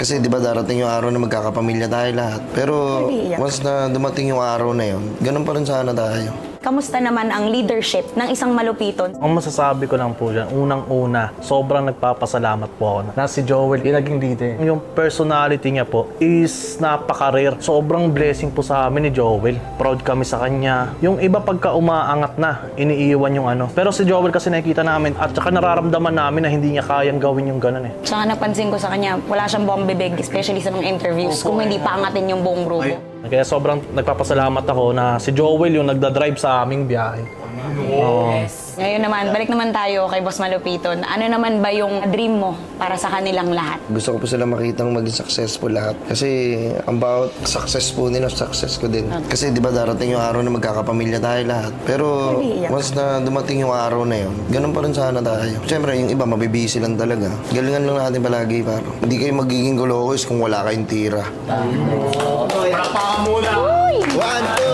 Kasi di ba darating yung araw na magkakapamilya tayo lahat. Pero once na dumating yung araw na yun, ganun pa rin sana tayo. Kamusta naman ang leadership ng isang malupiton? Ang masasabi ko lang po dyan, unang-una, sobrang nagpapasalamat po ako na si Joel yung naging leader. Yung personality niya po is napaka-rare. Sobrang blessing po sa amin ni Joel. Proud kami sa kanya. Yung iba pagka umaangat na, iniiwan yung ano. Pero si Joel kasi nakikita namin at saka nararamdaman namin na hindi niya kayang gawin yung ganun eh. Saka napansin ko sa kanya, wala siyang buong bibig, especially sa mga interviews, kung hindi pa angatin yung buong grupo. Kaya sobrang nagpapasalamat ako na si Joel yung nagdadrive sa aming biyahe. Yes. Ngayon naman, balik naman tayo kay Boss Malupiton. Ano naman ba yung dream mo para sa kanilang lahat? Gusto ko po sila makitang maging successful lahat. Kasi ang bawat success po nila, success ko din. Kasi di ba darating yung araw na magkakapamilya tayo lahat. Pero once na dumating yung araw na yun, ganun pa rin sana tayo. Siyempre, yung iba mabibisi lang talaga. Galingan lang natin palagi, paro. Hindi kayo magiging gulokos kung wala kayong tira. Palakpakan muna! 1, 2,